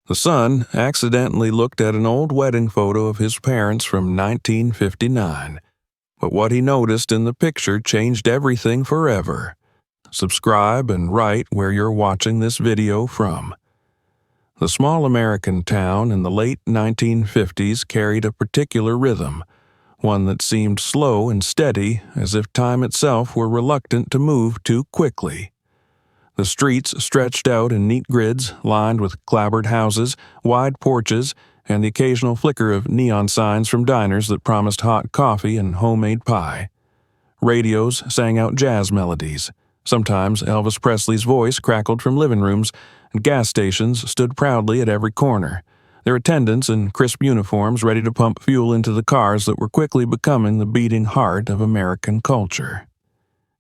The son accidentally looked at an old wedding photo of his parents from 1959, but what he noticed in the picture changed everything forever. Subscribe and write where you're watching this video from. The small American town in the late 1950s carried a particular rhythm, one that seemed slow and steady, as if time itself were reluctant to move too quickly. The streets stretched out in neat grids, lined with clapboard houses, wide porches, and the occasional flicker of neon signs from diners that promised hot coffee and homemade pie. Radios sang out jazz melodies. Sometimes Elvis Presley's voice crackled from living rooms, and gas stations stood proudly at every corner, their attendants in crisp uniforms ready to pump fuel into the cars that were quickly becoming the beating heart of American culture.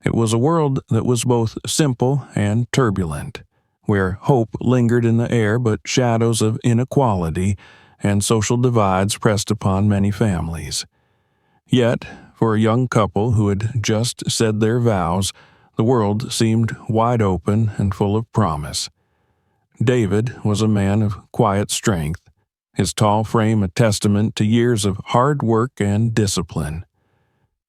It was a world that was both simple and turbulent, where hope lingered in the air but shadows of inequality and social divides pressed upon many families. Yet, for a young couple who had just said their vows, the world seemed wide open and full of promise. David was a man of quiet strength, his tall frame a testament to years of hard work and discipline.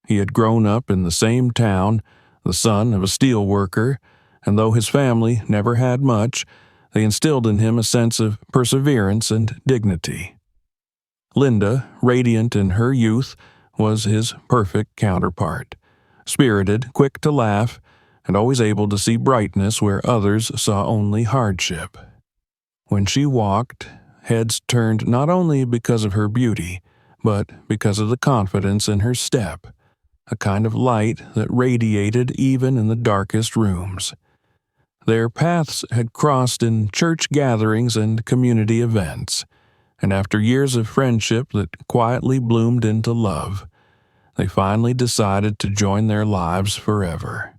He had grown up in the same town, the son of a steel worker, and though his family never had much, they instilled in him a sense of perseverance and dignity. Linda, radiant in her youth, was his perfect counterpart, spirited, quick to laugh, and always able to see brightness where others saw only hardship. When she walked, heads turned not only because of her beauty, but because of the confidence in her step, a kind of light that radiated even in the darkest rooms. Their paths had crossed in church gatherings and community events, and after years of friendship that quietly bloomed into love, they finally decided to join their lives forever.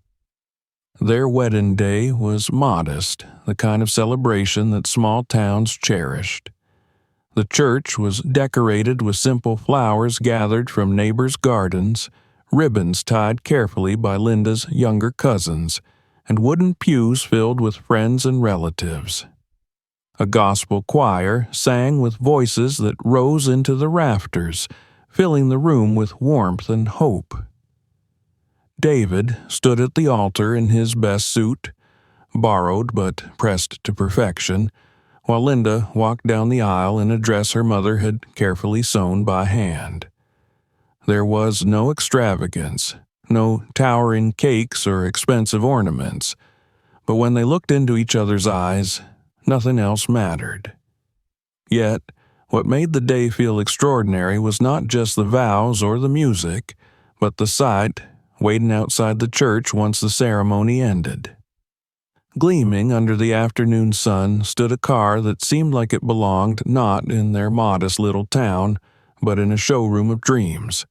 Their wedding day was modest, the kind of celebration that small towns cherished. The church was decorated with simple flowers gathered from neighbors' gardens, ribbons tied carefully by Linda's younger cousins, and wooden pews filled with friends and relatives. A gospel choir sang with voices that rose into the rafters, filling the room with warmth and hope. David stood at the altar in his best suit, borrowed but pressed to perfection, while Linda walked down the aisle in a dress her mother had carefully sewn by hand. There was no extravagance, no towering cakes or expensive ornaments, but when they looked into each other's eyes, nothing else mattered. Yet, what made the day feel extraordinary was not just the vows or the music, but the sight waiting outside the church once the ceremony ended. Gleaming under the afternoon sun stood a car that seemed like it belonged not in their modest little town, but in a showroom of dreams.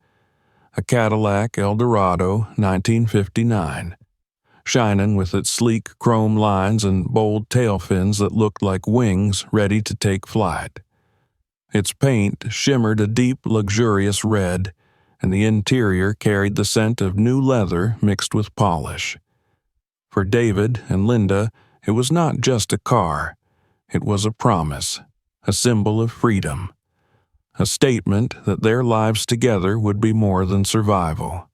A Cadillac Eldorado 1959, shining with its sleek chrome lines and bold tail fins that looked like wings ready to take flight. Its paint shimmered a deep, luxurious red, and the interior carried the scent of new leather mixed with polish. For David and Linda, it was not just a car. It was a promise, a symbol of freedom, a statement that their lives together would be more than survival.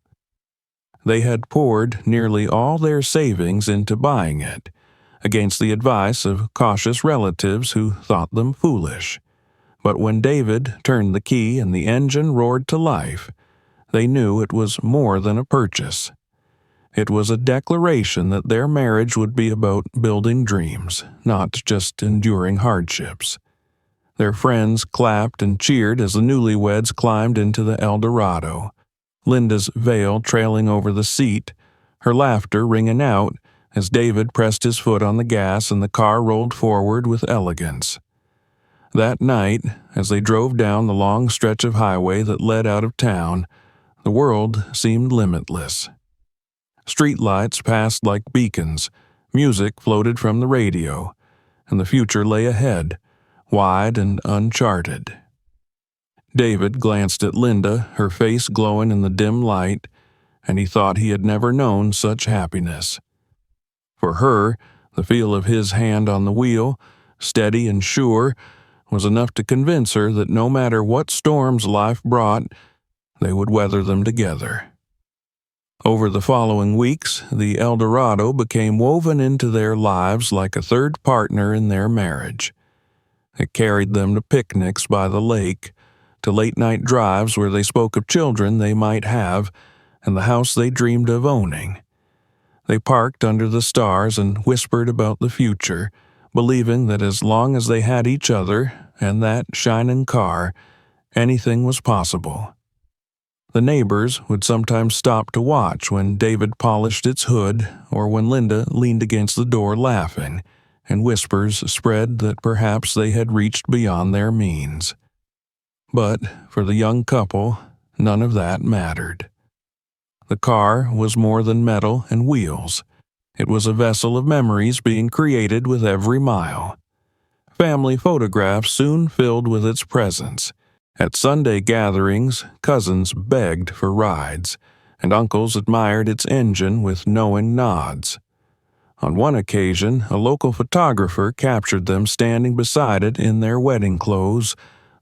They had poured nearly all their savings into buying it, against the advice of cautious relatives who thought them foolish. But when David turned the key and the engine roared to life, they knew it was more than a purchase. It was a declaration that their marriage would be about building dreams, not just enduring hardships. Their friends clapped and cheered as the newlyweds climbed into the Eldorado, Linda's veil trailing over the seat, her laughter ringing out as David pressed his foot on the gas and the car rolled forward with elegance. That night, as they drove down the long stretch of highway that led out of town, the world seemed limitless. Streetlights passed like beacons, music floated from the radio, and the future lay ahead, wide and uncharted. David glanced at Linda, her face glowing in the dim light, and he thought he had never known such happiness. For her, the feel of his hand on the wheel, steady and sure, was enough to convince her that no matter what storms life brought, they would weather them together. Over the following weeks, the Eldorado became woven into their lives like a third partner in their marriage. It carried them to picnics by the lake, to late-night drives where they spoke of children they might have and the house they dreamed of owning. They parked under the stars and whispered about the future, believing that as long as they had each other and that shining car, anything was possible. The neighbors would sometimes stop to watch when David polished its hood or when Linda leaned against the door laughing, and whispers spread that perhaps they had reached beyond their means. But for the young couple, none of that mattered. The car was more than metal and wheels. It was a vessel of memories being created with every mile. Family photographs soon filled with its presence. At Sunday gatherings, cousins begged for rides, and uncles admired its engine with knowing nods. On one occasion, a local photographer captured them standing beside it in their wedding clothes,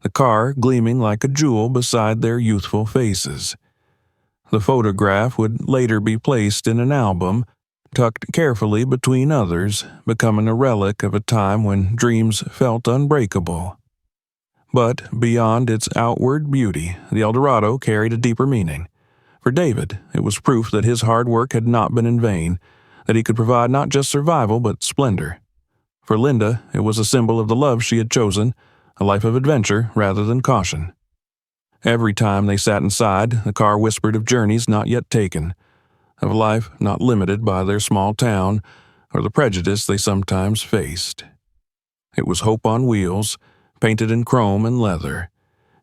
the car gleaming like a jewel beside their youthful faces. The photograph would later be placed in an album, tucked carefully between others, becoming a relic of a time when dreams felt unbreakable. But beyond its outward beauty, the Eldorado carried a deeper meaning. For David, it was proof that his hard work had not been in vain, that he could provide not just survival but splendor. For Linda, it was a symbol of the love she had chosen, a life of adventure rather than caution. Every time they sat inside, the car whispered of journeys not yet taken, of a life not limited by their small town or the prejudice they sometimes faced. It was hope on wheels, painted in chrome and leather.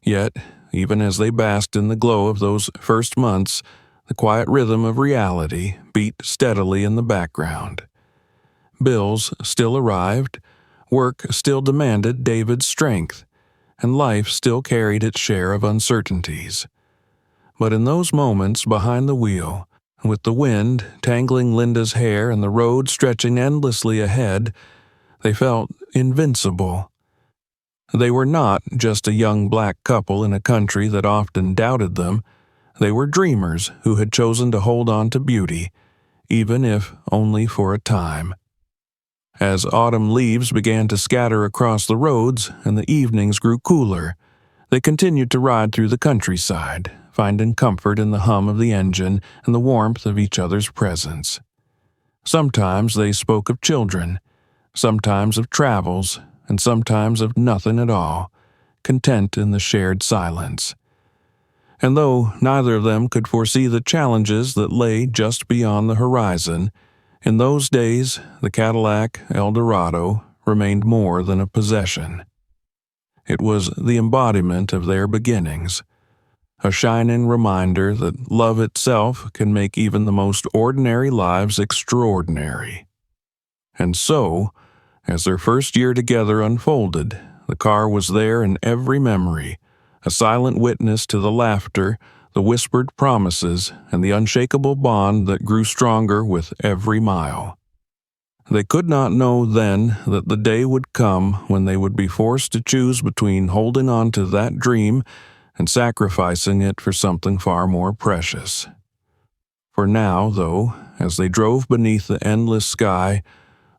Yet, even as they basked in the glow of those first months, the quiet rhythm of reality beat steadily in the background. Bills still arrived, work still demanded David's strength, and life still carried its share of uncertainties. But in those moments behind the wheel, with the wind tangling Linda's hair and the road stretching endlessly ahead, they felt invincible. They were not just a young black couple in a country that often doubted them. They were dreamers who had chosen to hold on to beauty, even if only for a time. As autumn leaves began to scatter across the roads and the evenings grew cooler, they continued to ride through the countryside, finding comfort in the hum of the engine and the warmth of each other's presence. Sometimes they spoke of children, sometimes of travels, and sometimes of nothing at all, content in the shared silence. And though neither of them could foresee the challenges that lay just beyond the horizon, in those days the Cadillac Eldorado remained more than a possession. It was the embodiment of their beginnings, a shining reminder that love itself can make even the most ordinary lives extraordinary. And so, as their first year together unfolded, the car was there in every memory, a silent witness to the laughter, the whispered promises, and the unshakable bond that grew stronger with every mile. They could not know then that the day would come when they would be forced to choose between holding on to that dream and sacrificing it for something far more precious. For now, though, as they drove beneath the endless sky,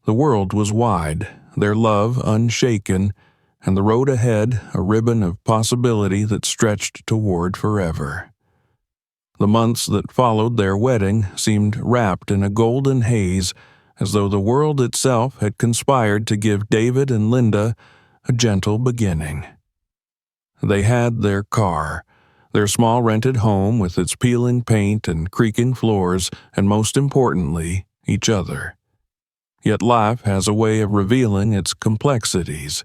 the world was wide, their love unshaken, and the road ahead a ribbon of possibility that stretched toward forever. The months that followed their wedding seemed wrapped in a golden haze, as though the world itself had conspired to give David and Linda a gentle beginning. They had their car, their small rented home with its peeling paint and creaking floors, and most importantly, each other. Yet life has a way of revealing its complexities,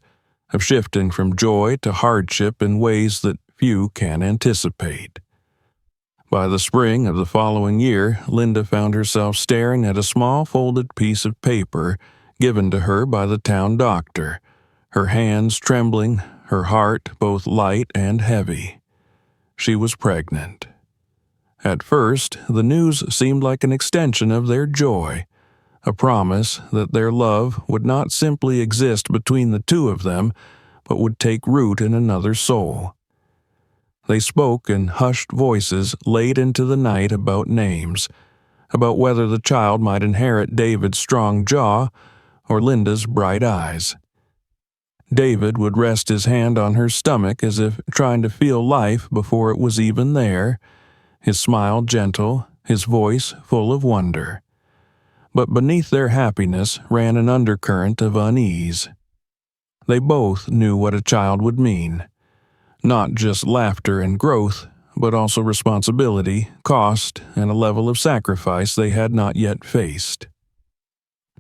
of shifting from joy to hardship in ways that few can anticipate. By the spring of the following year, Linda found herself staring at a small folded piece of paper given to her by the town doctor, her hands trembling, her heart both light and heavy. She was pregnant. At first, the news seemed like an extension of their joy, a promise that their love would not simply exist between the two of them, but would take root in another soul. They spoke in hushed voices late into the night about names, about whether the child might inherit David's strong jaw or Linda's bright eyes. David would rest his hand on her stomach as if trying to feel life before it was even there, his smile gentle, his voice full of wonder. But beneath their happiness ran an undercurrent of unease. They both knew what a child would mean. Not just laughter and growth, but also responsibility, cost, and a level of sacrifice they had not yet faced.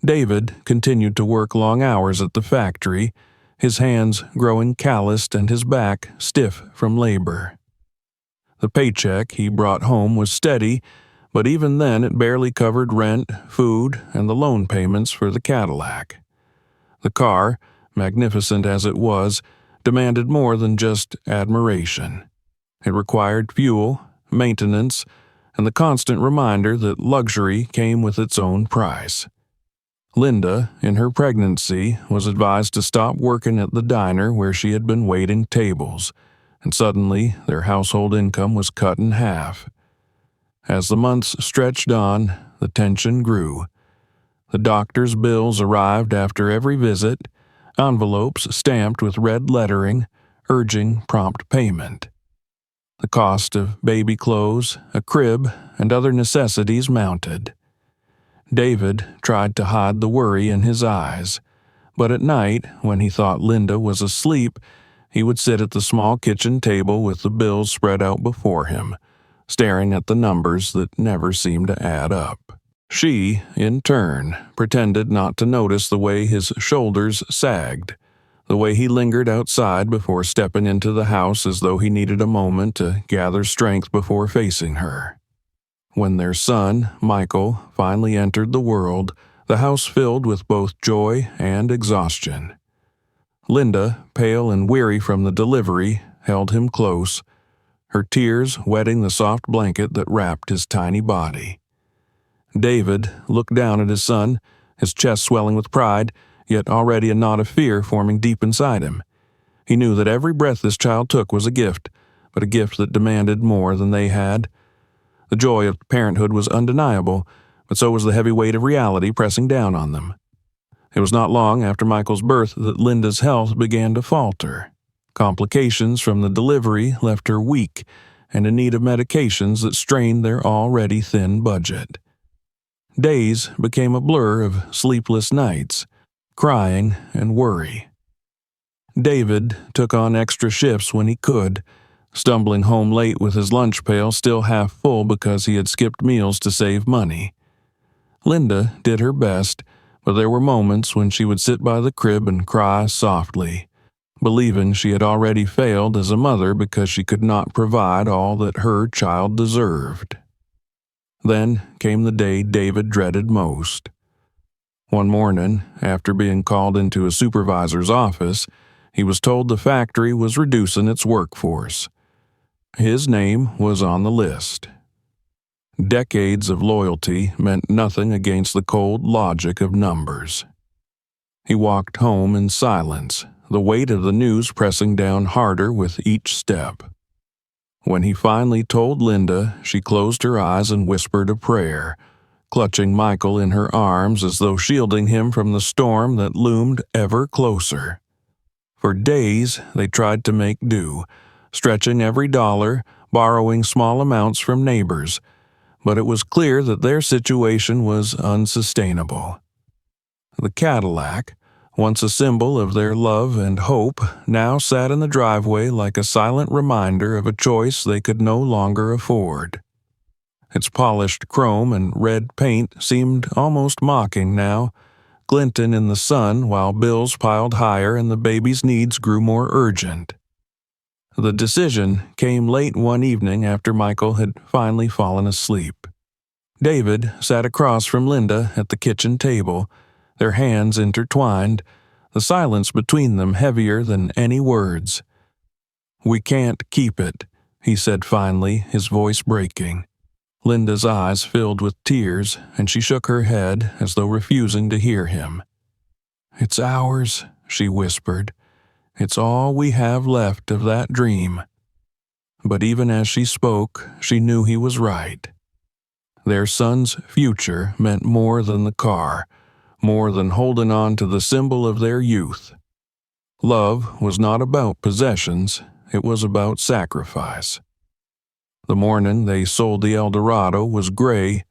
David continued to work long hours at the factory, his hands growing calloused and his back stiff from labor. The paycheck he brought home was steady, but even then it barely covered rent, food, and the loan payments for the Cadillac. The car, magnificent as it was, demanded more than just admiration. It required fuel, maintenance, and the constant reminder that luxury came with its own price. Linda, in her pregnancy, was advised to stop working at the diner where she had been waiting tables, and suddenly their household income was cut in half. As the months stretched on, the tension grew. The doctor's bills arrived after every visit, envelopes stamped with red lettering, urging prompt payment. The cost of baby clothes, a crib, and other necessities mounted. David tried to hide the worry in his eyes, but at night, when he thought Linda was asleep, he would sit at the small kitchen table with the bills spread out before him, staring at the numbers that never seemed to add up. She, in turn, pretended not to notice the way his shoulders sagged, the way he lingered outside before stepping into the house as though he needed a moment to gather strength before facing her. When their son, Michael, finally entered the world, the house filled with both joy and exhaustion. Linda, pale and weary from the delivery, held him close, her tears wetting the soft blanket that wrapped his tiny body. David looked down at his son, his chest swelling with pride, yet already a knot of fear forming deep inside him. He knew that every breath this child took was a gift, but a gift that demanded more than they had. The joy of parenthood was undeniable, but so was the heavy weight of reality pressing down on them. It was not long after Michael's birth that Linda's health began to falter. Complications from the delivery left her weak and in need of medications that strained their already thin budget. Days became a blur of sleepless nights, crying and worry. David took on extra shifts when he could, stumbling home late with his lunch pail still half full because he had skipped meals to save money. Linda did her best, but there were moments when she would sit by the crib and cry softly, believing she had already failed as a mother because she could not provide all that her child deserved. Then came the day David dreaded most. One morning, after being called into a supervisor's office, he was told the factory was reducing its workforce. His name was on the list. Decades of loyalty meant nothing against the cold logic of numbers. He walked home in silence, the weight of the news pressing down harder with each step. When he finally told Linda, she closed her eyes and whispered a prayer, clutching Michael in her arms as though shielding him from the storm that loomed ever closer. For days they tried to make do, stretching every dollar, borrowing small amounts from neighbors, but it was clear that their situation was unsustainable. The Cadillac, once a symbol of their love and hope, now sat in the driveway like a silent reminder of a choice they could no longer afford. Its polished chrome and red paint seemed almost mocking now, glinting in the sun while bills piled higher and the baby's needs grew more urgent. The decision came late one evening after Michael had finally fallen asleep. David sat across from Linda at the kitchen table, their hands intertwined, the silence between them heavier than any words. "We can't keep it," he said finally, his voice breaking. Linda's eyes filled with tears, and she shook her head as though refusing to hear him. "It's ours," she whispered, It's all we have left of that dream." But even as she spoke, she knew he was right. Their son's future meant more than the car, more than holding on to the symbol of their youth. Love was not about possessions, it was about sacrifice. The morning they sold the Eldorado was gray,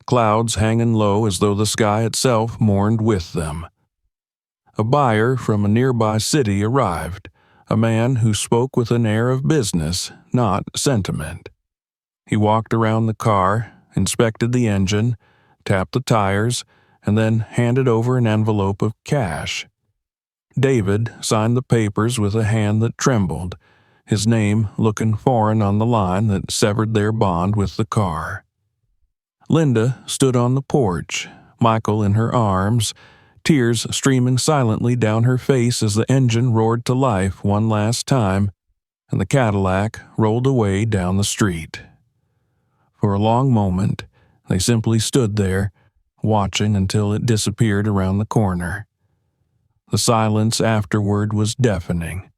clouds hanging low as though the sky itself mourned with them. A buyer from a nearby city arrived, a man who spoke with an air of business, not sentiment. He walked around the car, inspected the engine, tapped the tires, and then handed over an envelope of cash. David signed the papers with a hand that trembled, his name looking foreign on the line that severed their bond with the car. Linda stood on the porch, Michael in her arms, tears streaming silently down her face as the engine roared to life one last time, and the Cadillac rolled away down the street. For a long moment, they simply stood there, watching until it disappeared around the corner. The silence afterward was deafening.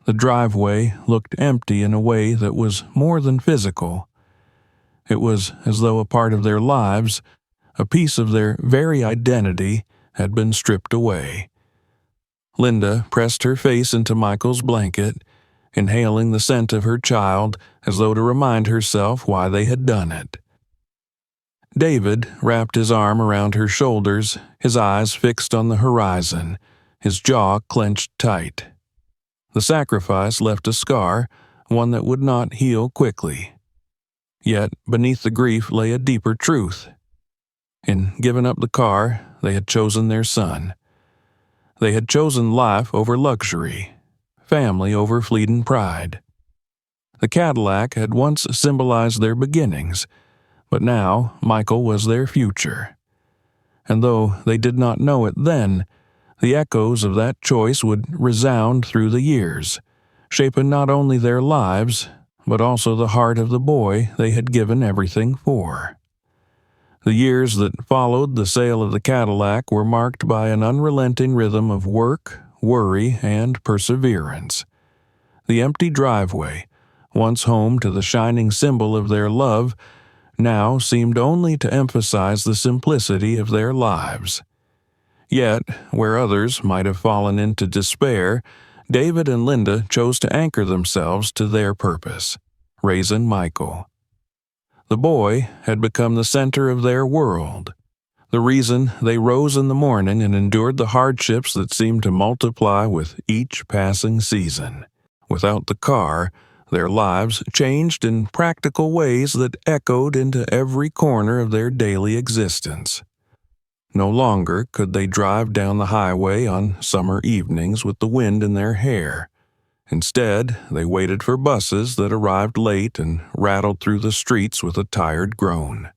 The driveway looked empty in a way that was more than physical. It was as though a part of their lives, a piece of their very identity, had been stripped away. Linda pressed her face into Michael's blanket, inhaling the scent of her child as though to remind herself why they had done it. David wrapped his arm around her shoulders, his eyes fixed on the horizon, his jaw clenched tight. The sacrifice left a scar, one that would not heal quickly. Yet beneath the grief lay a deeper truth. In giving up the car, they had chosen their son. They had chosen life over luxury, family over fleeting pride. The Cadillac had once symbolized their beginnings, but now Michael was their future. And though they did not know it then, the echoes of that choice would resound through the years, shaping not only their lives, but also the heart of the boy they had given everything for. The years that followed the sale of the Cadillac were marked by an unrelenting rhythm of work, worry, and perseverance. The empty driveway, once home to the shining symbol of their love, now seemed only to emphasize the simplicity of their lives. Yet, where others might have fallen into despair, David and Linda chose to anchor themselves to their purpose, raising Michael. The boy had become the center of their world, the reason they rose in the morning and endured the hardships that seemed to multiply with each passing season. Without the car, their lives changed in practical ways that echoed into every corner of their daily existence. No longer could they drive down the highway on summer evenings with the wind in their hair. Instead, they waited for buses that arrived late and rattled through the streets with a tired groan.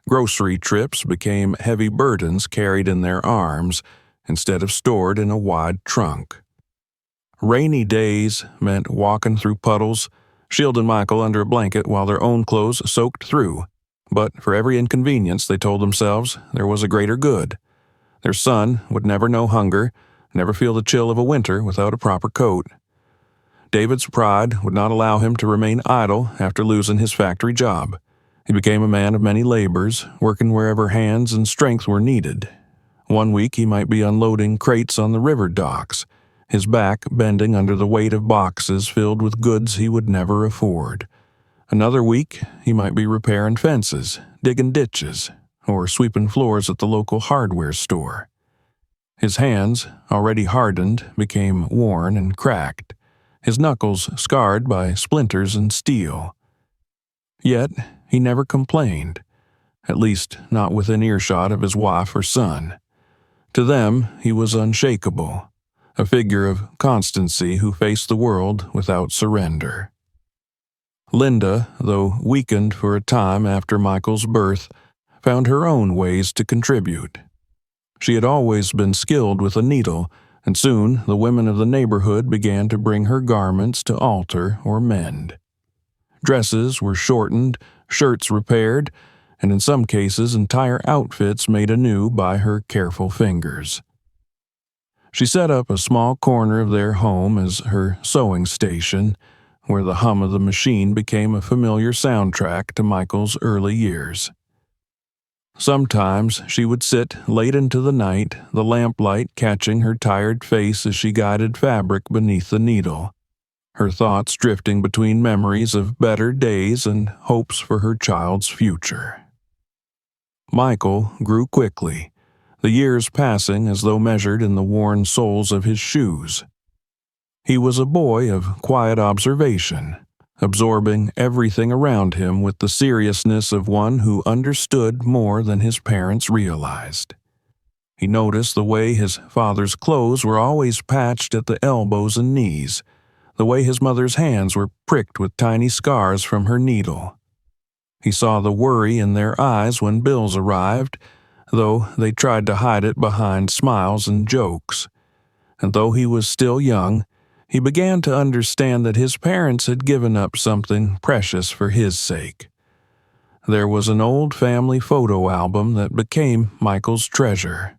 Grocery trips became heavy burdens carried in their arms instead of stored in a wide trunk. Rainy days meant walking through puddles, shielding Michael under a blanket while their own clothes soaked through. But for every inconvenience, they told themselves, there was a greater good. Their son would never know hunger, never feel the chill of a winter without a proper coat. David's pride would not allow him to remain idle after losing his factory job. He became a man of many labors, working wherever hands and strength were needed. One week he might be unloading crates on the river docks, his back bending under the weight of boxes filled with goods he would never afford. Another week, he might be repairing fences, digging ditches, or sweeping floors at the local hardware store. His hands, already hardened, became worn and cracked, his knuckles scarred by splinters and steel. Yet, he never complained, at least not within earshot of his wife or son. To them, he was unshakable, a figure of constancy who faced the world without surrender. Linda, though weakened for a time after Michael's birth, found her own ways to contribute. She had always been skilled with a needle, and soon the women of the neighborhood began to bring her garments to alter or mend. Dresses were shortened, shirts repaired, and in some cases entire outfits made anew by her careful fingers. She set up a small corner of their home as her sewing station, where the hum of the machine became a familiar soundtrack to Michael's early years. Sometimes she would sit late into the night, the lamplight catching her tired face as she guided fabric beneath the needle, her thoughts drifting between memories of better days and hopes for her child's future. Michael grew quickly, the years passing as though measured in the worn soles of his shoes. He was a boy of quiet observation, absorbing everything around him with the seriousness of one who understood more than his parents realized. He noticed the way his father's clothes were always patched at the elbows and knees, the way his mother's hands were pricked with tiny scars from her needle. He saw the worry in their eyes when bills arrived, though they tried to hide it behind smiles and jokes. And though he was still young, he began to understand that his parents had given up something precious for his sake. There was an old family photo album that became Michael's treasure.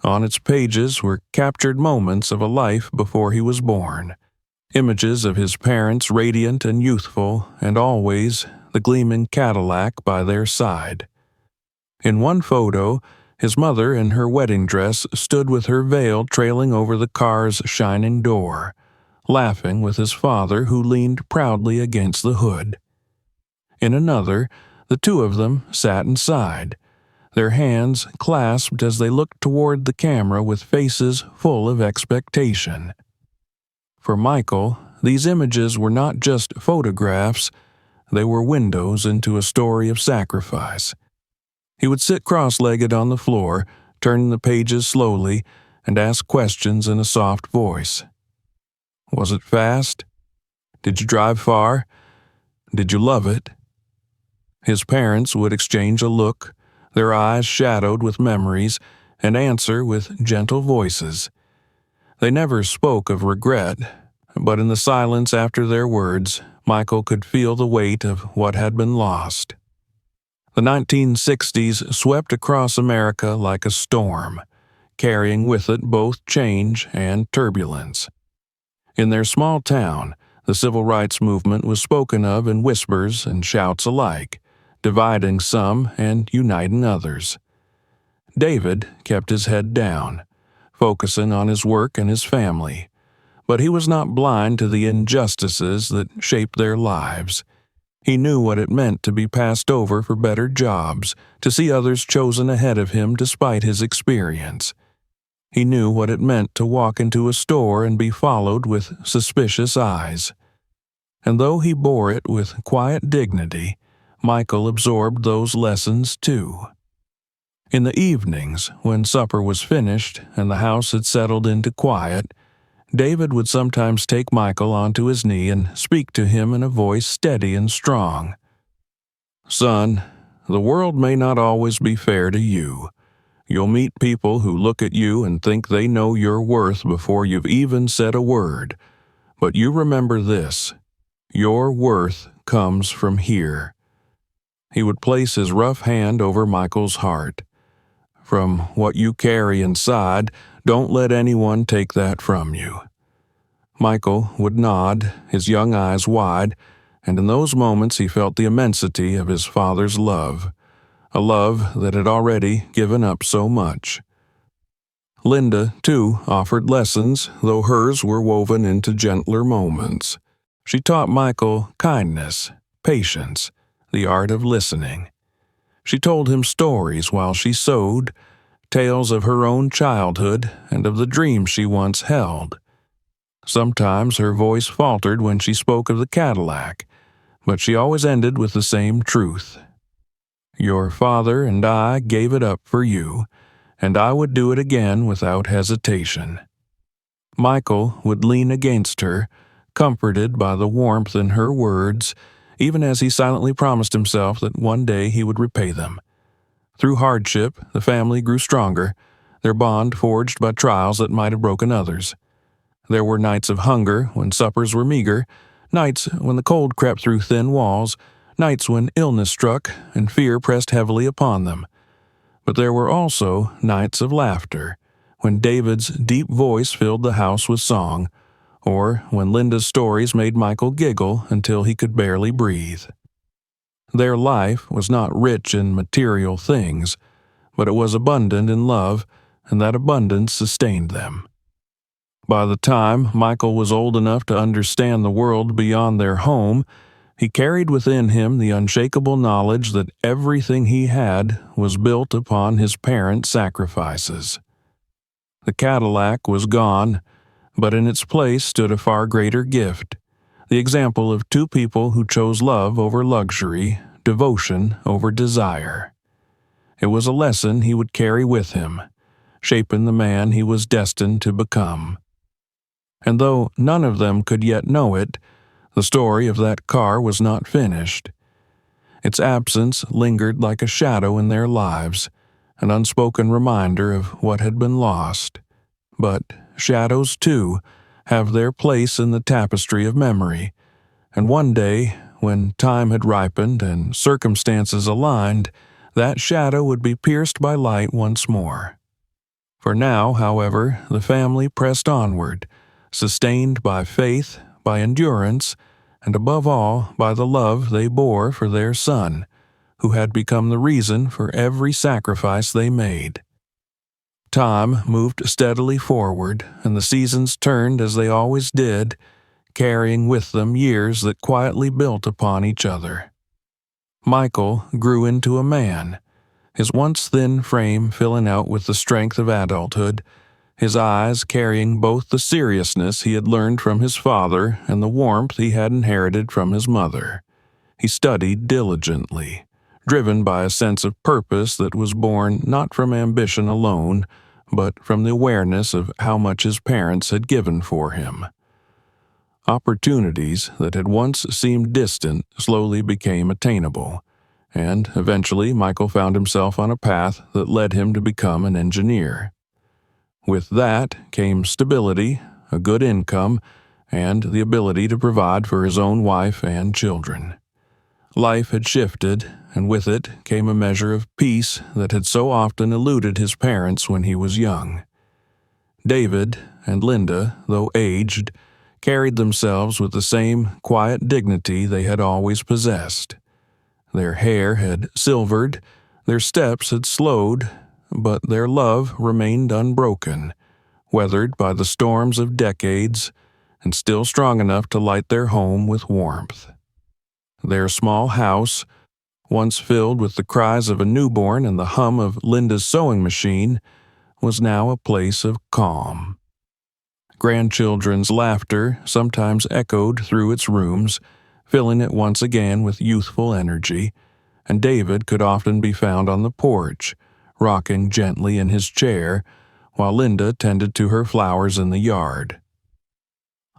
On its pages were captured moments of a life before he was born, images of his parents radiant and youthful, and always the gleaming Cadillac by their side. In one photo, his mother in her wedding dress stood with her veil trailing over the car's shining door, laughing with his father who leaned proudly against the hood. In another, the two of them sat inside, their hands clasped as they looked toward the camera with faces full of expectation. For Michael, these images were not just photographs, they were windows into a story of sacrifice. He would sit cross-legged on the floor, turning the pages slowly, and ask questions in a soft voice. Was it fast? Did you drive far? Did you love it? His parents would exchange a look, their eyes shadowed with memories, and answer with gentle voices. They never spoke of regret, but in the silence after their words, Michael could feel the weight of what had been lost. The 1960s swept across America like a storm, carrying with it both change and turbulence. In their small town, the civil rights movement was spoken of in whispers and shouts alike, dividing some and uniting others. David kept his head down, focusing on his work and his family, but he was not blind to the injustices that shaped their lives. He knew what it meant to be passed over for better jobs, to see others chosen ahead of him despite his experience. He knew what it meant to walk into a store and be followed with suspicious eyes. And though he bore it with quiet dignity, Michael absorbed those lessons too. In the evenings, when supper was finished and the house had settled into quiet, David would sometimes take Michael onto his knee and speak to him in a voice steady and strong. Son, the world may not always be fair to you. You'll meet people who look at you and think they know your worth before you've even said a word. But you remember this: your worth comes from here. He would place his rough hand over Michael's heart. From what you carry inside, don't let anyone take that from you. Michael would nod, his young eyes wide, and in those moments he felt the immensity of his father's love, a love that had already given up so much. Linda, too, offered lessons, though hers were woven into gentler moments. She taught Michael kindness, patience, the art of listening. She told him stories while she sewed, tales of her own childhood and of the dreams she once held. Sometimes her voice faltered when she spoke of the Cadillac, but she always ended with the same truth. Your father and I gave it up for you, and I would do it again without hesitation. Michael would lean against her, comforted by the warmth in her words, even as he silently promised himself that one day he would repay them. Through hardship, the family grew stronger, their bond forged by trials that might have broken others. There were nights of hunger when suppers were meager, nights when the cold crept through thin walls, nights when illness struck and fear pressed heavily upon them. But there were also nights of laughter, when David's deep voice filled the house with song, or when Linda's stories made Michael giggle until he could barely breathe. Their life was not rich in material things, but it was abundant in love, and that abundance sustained them. By the time Michael was old enough to understand the world beyond their home, he carried within him the unshakable knowledge that everything he had was built upon his parents' sacrifices. The Cadillac was gone, but in its place stood a far greater gift, the example of two people who chose love over luxury, devotion over desire. It was a lesson he would carry with him, shaping the man he was destined to become. And though none of them could yet know it, the story of that car was not finished. Its absence lingered like a shadow in their lives, an unspoken reminder of what had been lost. But shadows, too, have their place in the tapestry of memory, and one day, when time had ripened and circumstances aligned, that shadow would be pierced by light once more. For now, however, the family pressed onward, sustained by faith, by endurance, and above all by the love they bore for their son, who had become the reason for every sacrifice they made. Time moved steadily forward, and the seasons turned as they always did, carrying with them years that quietly built upon each other. Michael grew into a man, his once thin frame filling out with the strength of adulthood, his eyes carrying both the seriousness he had learned from his father and the warmth he had inherited from his mother. He studied diligently, driven by a sense of purpose that was born not from ambition alone, but from the awareness of how much his parents had given for him. Opportunities that had once seemed distant slowly became attainable, and eventually Michael found himself on a path that led him to become an engineer. With that came stability, a good income, and the ability to provide for his own wife and children. Life had shifted, and with it came a measure of peace that had so often eluded his parents when he was young. David and Linda, though aged, carried themselves with the same quiet dignity they had always possessed. Their hair had silvered, their steps had slowed, but their love remained unbroken, weathered by the storms of decades, and still strong enough to light their home with warmth. Their small house, once filled with the cries of a newborn and the hum of Linda's sewing machine, was now a place of calm. Grandchildren's laughter sometimes echoed through its rooms, filling it once again with youthful energy, and David could often be found on the porch, rocking gently in his chair, while Linda tended to her flowers in the yard.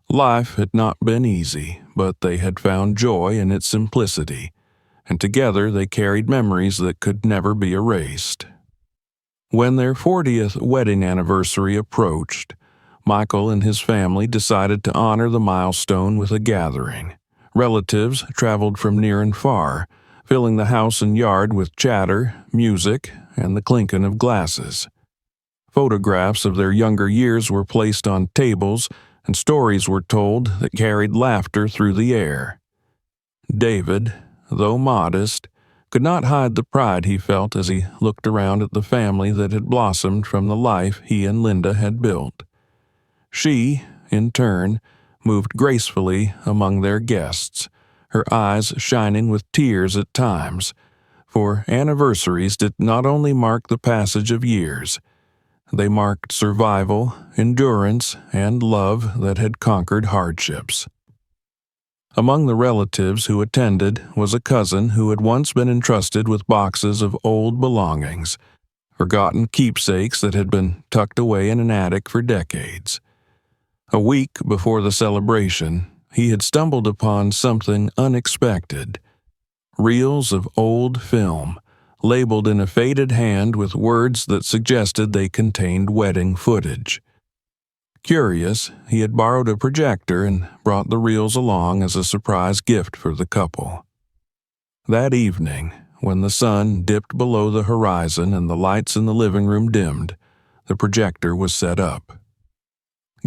Life had not been easy, but they had found joy in its simplicity, and together they carried memories that could never be erased. When their 40th wedding anniversary approached, Michael and his family decided to honor the milestone with a gathering. Relatives traveled from near and far, filling the house and yard with chatter, music, and the clinking of glasses. Photographs of their younger years were placed on tables, and stories were told that carried laughter through the air. David, though modest, could not hide the pride he felt as he looked around at the family that had blossomed from the life he and Linda had built. She, in turn, moved gracefully among their guests, her eyes shining with tears at times, for anniversaries did not only mark the passage of years, they marked survival, endurance, and love that had conquered hardships. Among the relatives who attended was a cousin who had once been entrusted with boxes of old belongings, forgotten keepsakes that had been tucked away in an attic for decades. A week before the celebration, he had stumbled upon something unexpected. Reels of old film, labeled in a faded hand with words that suggested they contained wedding footage. Curious, he had borrowed a projector and brought the reels along as a surprise gift for the couple. That evening, when the sun dipped below the horizon and the lights in the living room dimmed, The projector was set up.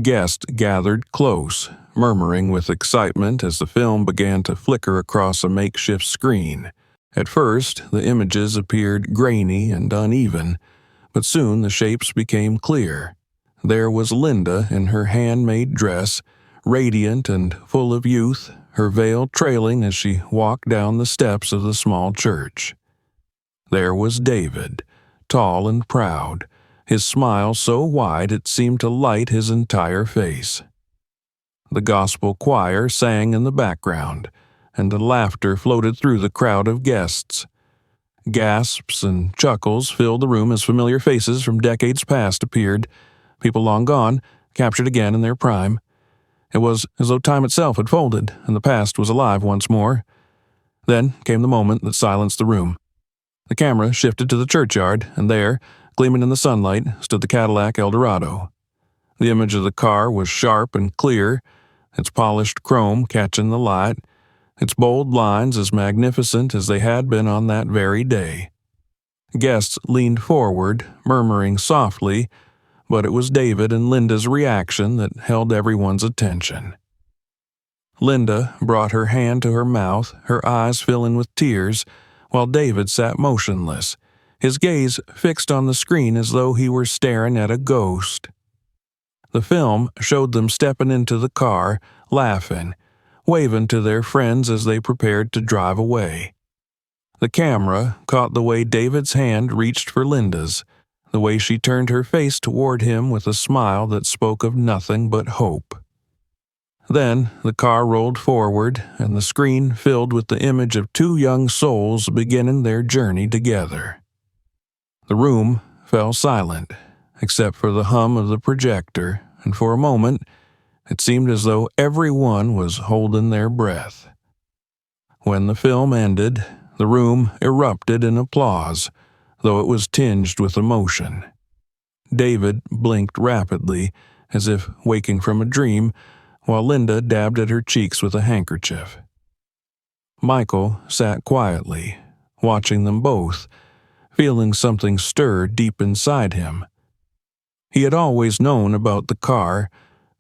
Guests gathered close, murmuring with excitement as the film began to flicker across a makeshift screen. At first, the images appeared grainy and uneven, but soon the shapes became clear. There was Linda in her handmade dress, radiant and full of youth, her veil trailing as she walked down the steps of the small church. There was David, tall and proud, his smile so wide it seemed to light his entire face. The gospel choir sang in the background, and the laughter floated through the crowd of guests. Gasps and chuckles filled the room as familiar faces from decades past appeared, people long gone, captured again in their prime. It was as though time itself had folded, and the past was alive once more. Then came the moment that silenced the room. The camera shifted to the churchyard, and there, gleaming in the sunlight, stood the Cadillac Eldorado. The image of the car was sharp and clear, its polished chrome catching the light, its bold lines as magnificent as they had been on that very day. Guests leaned forward, murmuring softly, but it was David and Linda's reaction that held everyone's attention. Linda brought her hand to her mouth, her eyes filling with tears, while David sat motionless, his gaze fixed on the screen as though he were staring at a ghost. The film showed them stepping into the car, laughing, waving to their friends as they prepared to drive away. The camera caught the way David's hand reached for Linda's, the way she turned her face toward him with a smile that spoke of nothing but hope. Then the car rolled forward, and the screen filled with the image of two young souls beginning their journey together. The room fell silent, except for the hum of the projector, and for a moment it seemed as though everyone was holding their breath. When the film ended, the room erupted in applause, though it was tinged with emotion. David blinked rapidly, as if waking from a dream, while Linda dabbed at her cheeks with a handkerchief. Michael sat quietly, watching them both, feeling something stir deep inside him. He had always known about the car,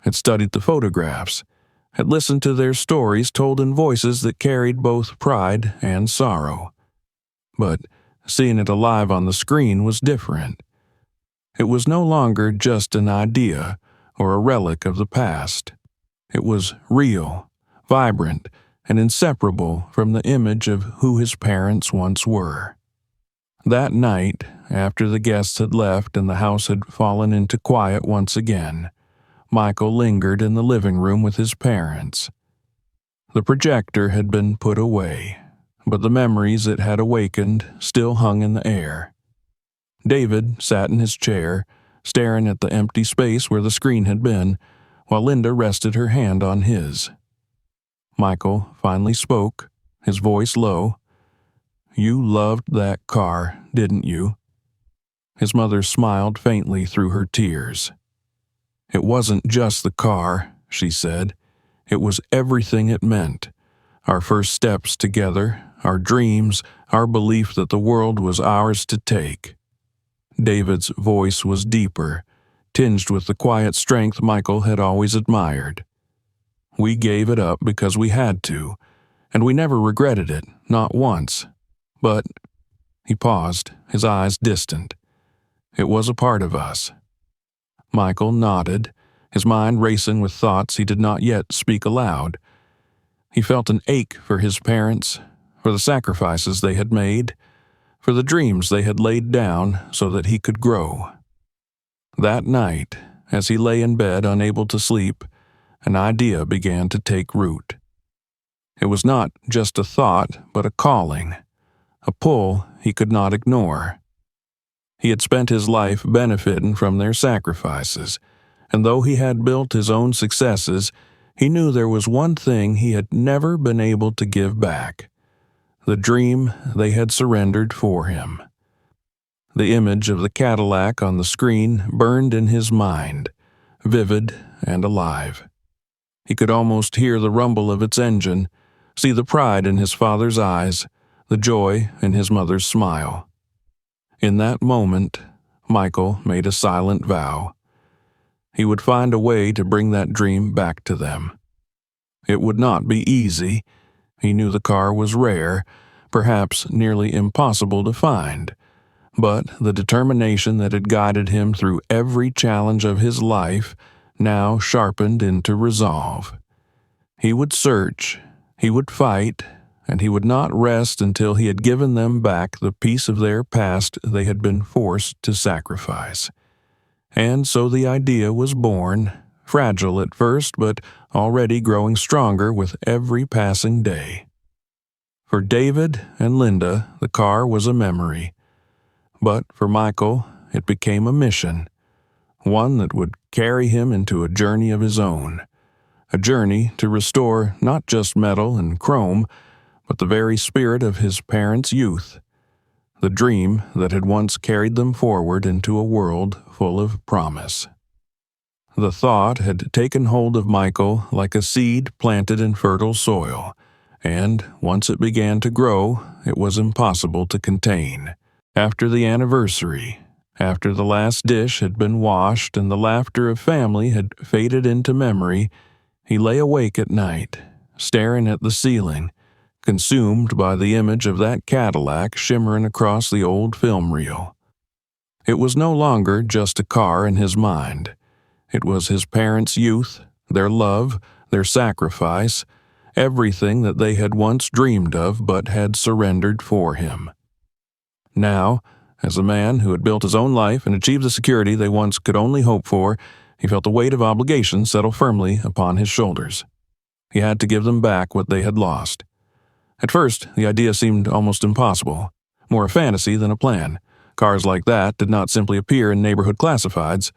had studied the photographs, had listened to their stories told in voices that carried both pride and sorrow. But seeing it alive on the screen was different. It was no longer just an idea or a relic of the past. It was real, vibrant, and inseparable from the image of who his parents once were. That night, after the guests had left and the house had fallen into quiet once again, Michael lingered in the living room with his parents. The projector had been put away, but the memories it had awakened still hung in the air. David sat in his chair, staring at the empty space where the screen had been, while Linda rested her hand on his. Michael finally spoke, his voice low. "You loved that car, didn't you?" His mother smiled faintly through her tears. "It wasn't just the car," she said. "It was everything it meant. Our first steps together, our dreams, our belief that the world was ours to take." David's voice was deeper, tinged with the quiet strength Michael had always admired. "We gave it up because we had to, and we never regretted it, not once. But," he paused, his eyes distant, "it was a part of us." Michael nodded, his mind racing with thoughts he did not yet speak aloud. He felt an ache for his parents, for the sacrifices they had made, for the dreams they had laid down so that he could grow. That night, as he lay in bed unable to sleep, an idea began to take root. It was not just a thought, but a calling, a pull he could not ignore. He had spent his life benefiting from their sacrifices, and though he had built his own successes, he knew there was one thing he had never been able to give back: the dream they had surrendered for him. The image of the Cadillac on the screen burned in his mind, vivid and alive. He could almost hear the rumble of its engine, see the pride in his father's eyes, the joy in his mother's smile. In that moment, Michael made a silent vow. He would find a way to bring that dream back to them. It would not be easy. He knew the car was rare, perhaps nearly impossible to find, but the determination that had guided him through every challenge of his life now sharpened into resolve. He would search, he would fight, and he would not rest until he had given them back the piece of their past they had been forced to sacrifice. And so the idea was born, fragile at first, but already growing stronger with every passing day. For David and Linda, the car was a memory. But for Michael, it became a mission, one that would carry him into a journey of his own, a journey to restore not just metal and chrome, but the very spirit of his parents' youth, the dream that had once carried them forward into a world full of promise. The thought had taken hold of Michael like a seed planted in fertile soil, and once it began to grow, it was impossible to contain. After the anniversary, after the last dish had been washed and the laughter of family had faded into memory, he lay awake at night, staring at the ceiling, consumed by the image of that Cadillac shimmering across the old film reel. It was no longer just a car in his mind. It was his parents' youth, their love, their sacrifice, everything that they had once dreamed of but had surrendered for him. Now, as a man who had built his own life and achieved the security they once could only hope for, he felt the weight of obligation settle firmly upon his shoulders. He had to give them back what they had lost. At first, the idea seemed almost impossible, more a fantasy than a plan. Cars like that did not simply appear in neighborhood classifieds.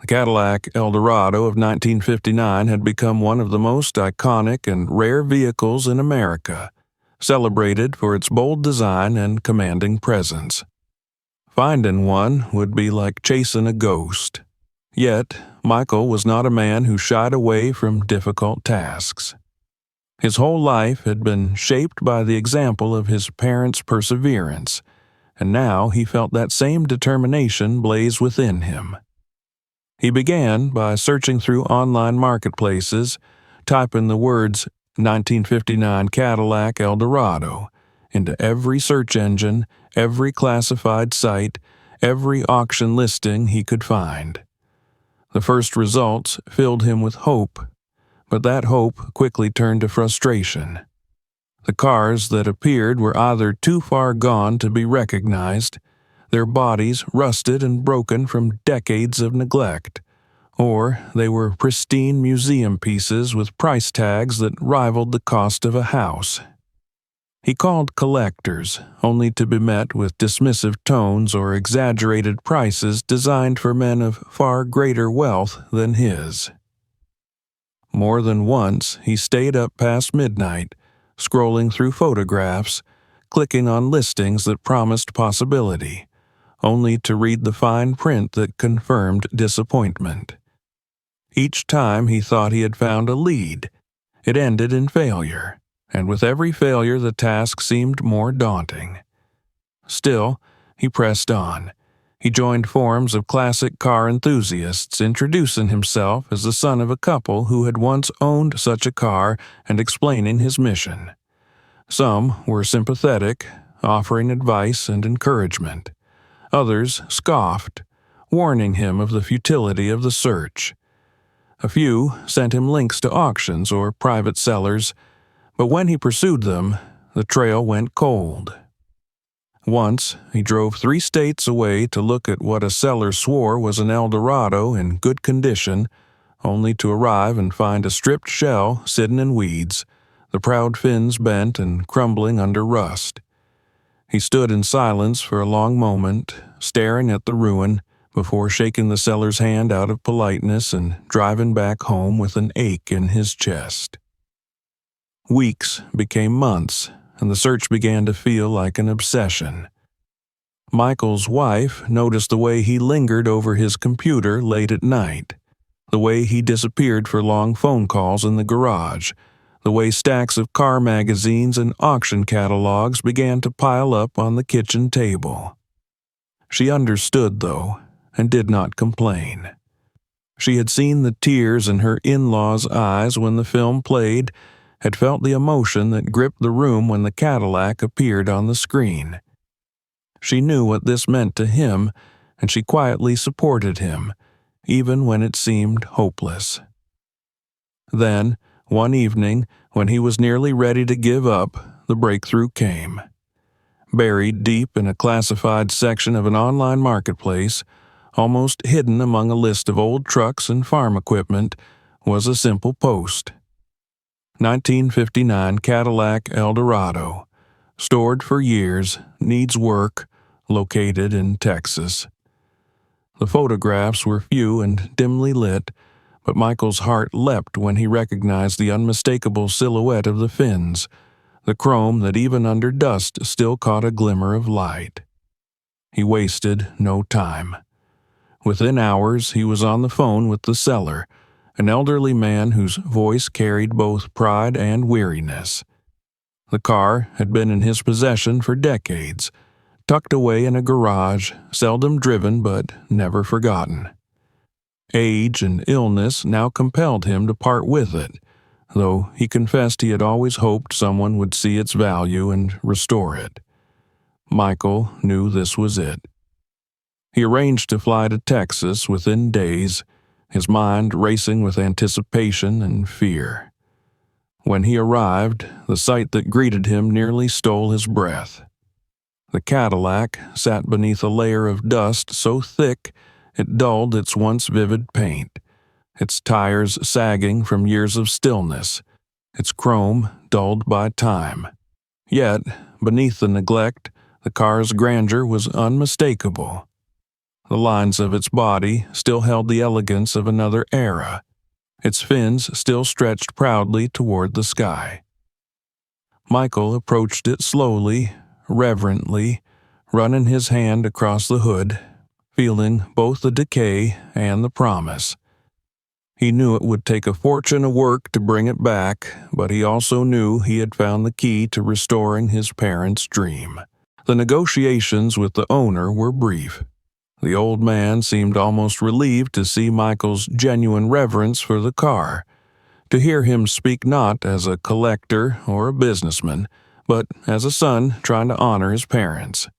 The Cadillac Eldorado of 1959 had become one of the most iconic and rare vehicles in America, celebrated for its bold design and commanding presence. Finding one would be like chasing a ghost. Yet, Michael was not a man who shied away from difficult tasks. His whole life had been shaped by the example of his parents' perseverance, and now he felt that same determination blaze within him. He began by searching through online marketplaces, typing the words 1959 Cadillac Eldorado into every search engine, every classified site, every auction listing he could find. The first results filled him with hope, but that hope quickly turned to frustration. The cars that appeared were either too far gone to be recognized, their bodies rusted and broken from decades of neglect, or they were pristine museum pieces with price tags that rivaled the cost of a house. He called collectors, only to be met with dismissive tones or exaggerated prices designed for men of far greater wealth than his. More than once, he stayed up past midnight, scrolling through photographs, clicking on listings that promised possibility, only to read the fine print that confirmed disappointment. Each time he thought he had found a lead, it ended in failure, and with every failure the task seemed more daunting. Still, he pressed on. He joined forums of classic car enthusiasts, introducing himself as the son of a couple who had once owned such a car and explaining his mission. Some were sympathetic, offering advice and encouragement. Others scoffed, warning him of the futility of the search. A few sent him links to auctions or private sellers, but when he pursued them, the trail went cold. Once, he drove 3 states away to look at what a seller swore was an Eldorado in good condition, only to arrive and find a stripped shell sitting in weeds, the proud fins bent and crumbling under rust. He stood in silence for a long moment, staring at the ruin, before shaking the seller's hand out of politeness and driving back home with an ache in his chest. Weeks became months, and the search began to feel like an obsession. Michael's wife noticed the way he lingered over his computer late at night, the way he disappeared for long phone calls in the garage, the way stacks of car magazines and auction catalogs began to pile up on the kitchen table. She understood, though, and did not complain. She had seen the tears in her in-laws' eyes when the film played, had felt the emotion that gripped the room when the Cadillac appeared on the screen. She knew what this meant to him, and she quietly supported him, even when it seemed hopeless. Then, one evening, when he was nearly ready to give up, the breakthrough came. Buried deep in a classified section of an online marketplace, almost hidden among a list of old trucks and farm equipment, was a simple post. 1959 Cadillac Eldorado, stored for years, needs work, located in Texas. The photographs were few and dimly lit, but Michael's heart leapt when he recognized the unmistakable silhouette of the fins, the chrome that even under dust still caught a glimmer of light. He wasted no time. Within hours, he was on the phone with the seller, an elderly man whose voice carried both pride and weariness. The car had been in his possession for decades, tucked away in a garage, seldom driven but never forgotten. Age and illness now compelled him to part with it, though he confessed he had always hoped someone would see its value and restore it. Michael knew this was it. He arranged to fly to Texas within days, his mind racing with anticipation and fear. When he arrived, the sight that greeted him nearly stole his breath. The Cadillac sat beneath a layer of dust so thick it dulled its once vivid paint, its tires sagging from years of stillness, its chrome dulled by time. Yet, beneath the neglect, the car's grandeur was unmistakable. The lines of its body still held the elegance of another era. Its fins still stretched proudly toward the sky. Michael approached it slowly, reverently, running his hand across the hood, feeling both the decay and the promise. He knew it would take a fortune of work to bring it back, but he also knew he had found the key to restoring his parents' dream. The negotiations with the owner were brief. The old man seemed almost relieved to see Michael's genuine reverence for the car, to hear him speak not as a collector or a businessman, but as a son trying to honor his parents.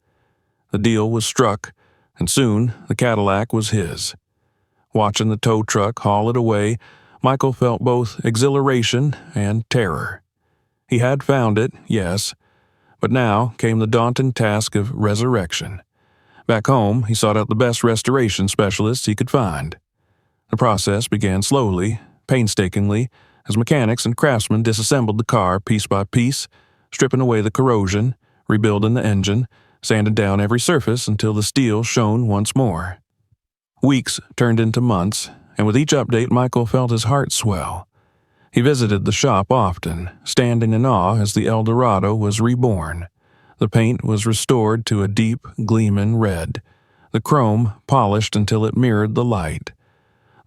The deal was struck, and soon the Cadillac was his. Watching the tow truck haul it away, Michael felt both exhilaration and terror. He had found it, yes, but now came the daunting task of resurrection. Back home, he sought out the best restoration specialists he could find. The process began slowly, painstakingly, as mechanics and craftsmen disassembled the car piece by piece, stripping away the corrosion, rebuilding the engine, sanding down every surface until the steel shone once more. Weeks turned into months, and with each update Michael felt his heart swell. He visited the shop often, standing in awe as the Eldorado was reborn. The paint was restored to a deep, gleaming red, the chrome polished until it mirrored the light,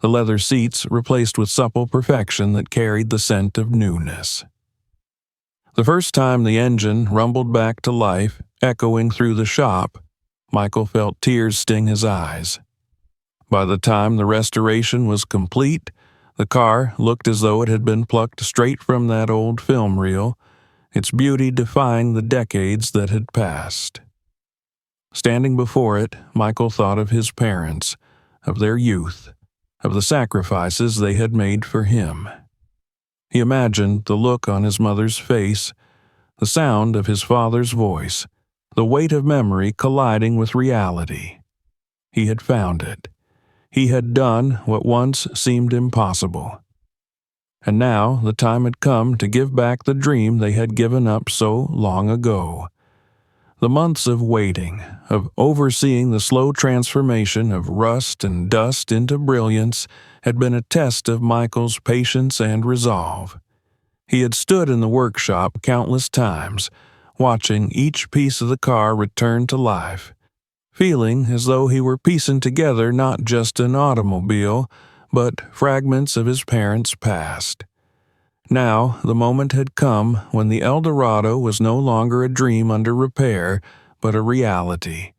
the leather seats replaced with supple perfection that carried the scent of newness. The first time the engine rumbled back to life, echoing through the shop, Michael felt tears sting his eyes. By the time the restoration was complete, the car looked as though it had been plucked straight from that old film reel, its beauty defying the decades that had passed. Standing before it, Michael thought of his parents, of their youth, of the sacrifices they had made for him. He imagined the look on his mother's face, the sound of his father's voice, the weight of memory colliding with reality. He had found it. He had done what once seemed impossible. And now the time had come to give back the dream they had given up so long ago. The months of waiting, of overseeing the slow transformation of rust and dust into brilliance, had been a test of Michael's patience and resolve. He had stood in the workshop countless times, watching each piece of the car return to life, feeling as though he were piecing together not just an automobile, but fragments of his parents' past. Now the moment had come when the Eldorado was no longer a dream under repair, but a reality,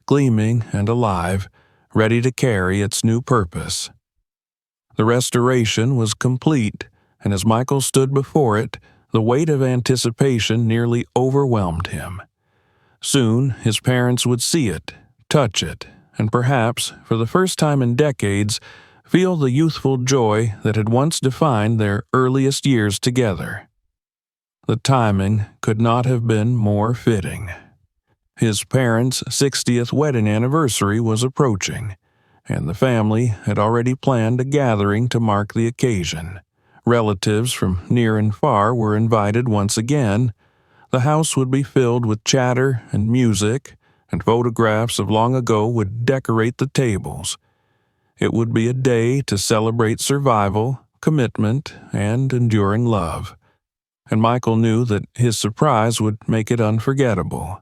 gleaming and alive, ready to carry its new purpose. The restoration was complete, and as Michael stood before it, the weight of anticipation nearly overwhelmed him. Soon his parents would see it, touch it, and perhaps, for the first time in decades, feel the youthful joy that had once defined their earliest years together. The timing could not have been more fitting. His parents' 60th wedding anniversary was approaching, and the family had already planned a gathering to mark the occasion. Relatives from near and far were invited once again. The house would be filled with chatter and music, and photographs of long ago would decorate the tables. It would be a day to celebrate survival, commitment, and enduring love. And Michael knew that his surprise would make it unforgettable.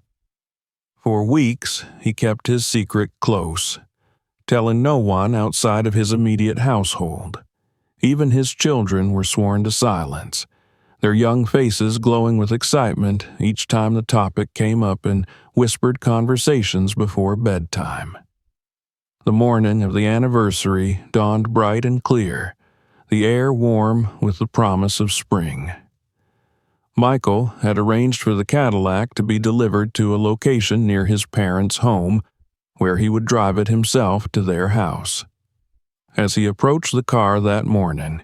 For weeks, he kept his secret close, telling no one outside of his immediate household. Even his children were sworn to silence, their young faces glowing with excitement each time the topic came up in whispered conversations before bedtime. The morning of the anniversary dawned bright and clear, the air warm with the promise of spring. Michael had arranged for the Cadillac to be delivered to a location near his parents' home, where he would drive it himself to their house. As he approached the car that morning,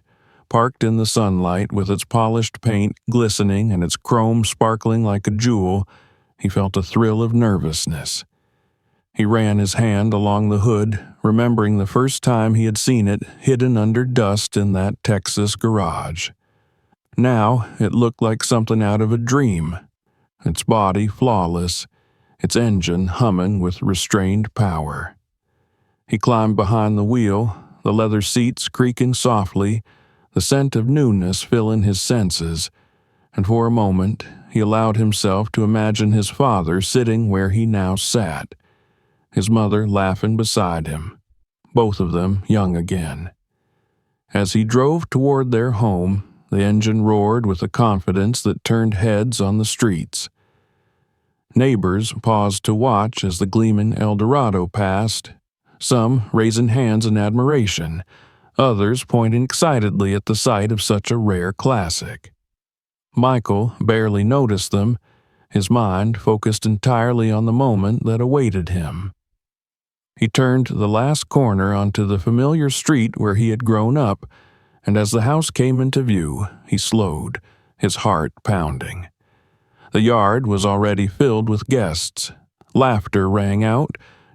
parked in the sunlight with its polished paint glistening and its chrome sparkling like a jewel, he felt a thrill of nervousness. He ran his hand along the hood, remembering the first time he had seen it hidden under dust in that Texas garage. Now it looked like something out of a dream, its body flawless, its engine humming with restrained power. He climbed behind the wheel, the leather seats creaking softly, the scent of newness filling his senses, and for a moment he allowed himself to imagine his father sitting where he now sat, his mother laughing beside him, both of them young again. As he drove toward their home, the engine roared with a confidence that turned heads on the streets. Neighbors paused to watch as the gleaming Eldorado passed, some raising hands in admiration, others pointing excitedly at the sight of such a rare classic. Michael barely noticed them, his mind focused entirely on the moment that awaited him. He turned the last corner onto the familiar street where he had grown up, and as the house came into view, he slowed, his heart pounding. The yard was already filled with guests. Laughter rang out,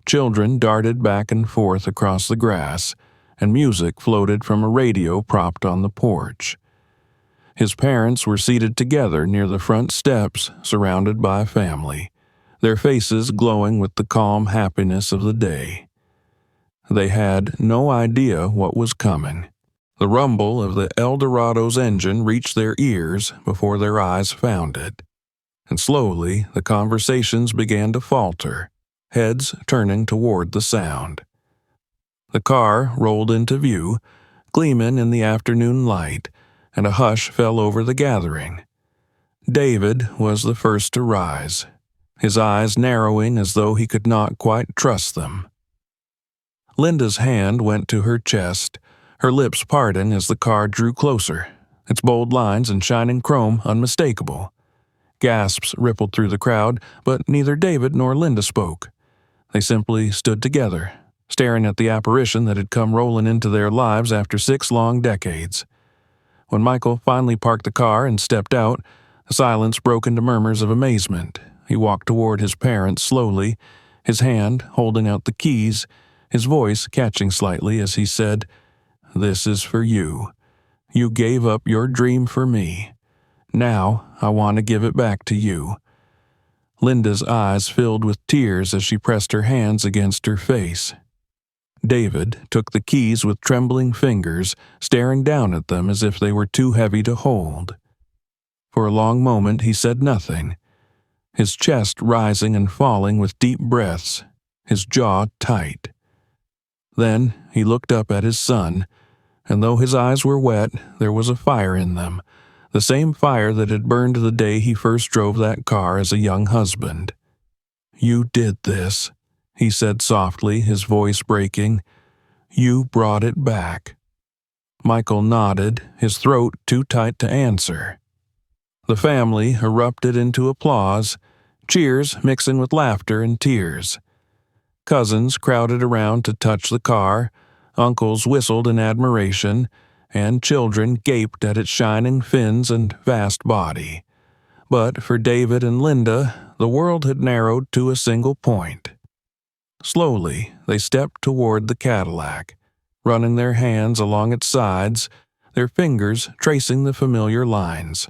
children darted back and forth across the grass, and music floated from a radio propped on the porch. His parents were seated together near the front steps, surrounded by family, their faces glowing with the calm happiness of the day. They had no idea what was coming. The rumble of the Eldorado's engine reached their ears before their eyes found it, and slowly the conversations began to falter, heads turning toward the sound. The car rolled into view, gleaming in the afternoon light, and a hush fell over the gathering. David was the first to rise, his eyes narrowing as though he could not quite trust them. Linda's hand went to her chest, her lips parting as the car drew closer, its bold lines and shining chrome unmistakable. Gasps rippled through the crowd, but neither David nor Linda spoke. They simply stood together, staring at the apparition that had come rolling into their lives after 6 long decades. When Michael finally parked the car and stepped out, the silence broke into murmurs of amazement. He walked toward his parents slowly, his hand holding out the keys, his voice catching slightly as he said, "This is for you. You gave up your dream for me. Now I want to give it back to you." Linda's eyes filled with tears as she pressed her hands against her face. David took the keys with trembling fingers, staring down at them as if they were too heavy to hold. For a long moment he said nothing, his chest rising and falling with deep breaths, his jaw tight. Then he looked up at his son, and though his eyes were wet, there was a fire in them, the same fire that had burned the day he first drove that car as a young husband. "You did this," he said softly, his voice breaking. "You brought it back." Michael nodded, his throat too tight to answer. The family erupted into applause, cheers mixing with laughter and tears. Cousins crowded around to touch the car, uncles whistled in admiration, and children gaped at its shining fins and vast body. But for David and Linda, the world had narrowed to a single point. Slowly, they stepped toward the Cadillac, running their hands along its sides, their fingers tracing the familiar lines.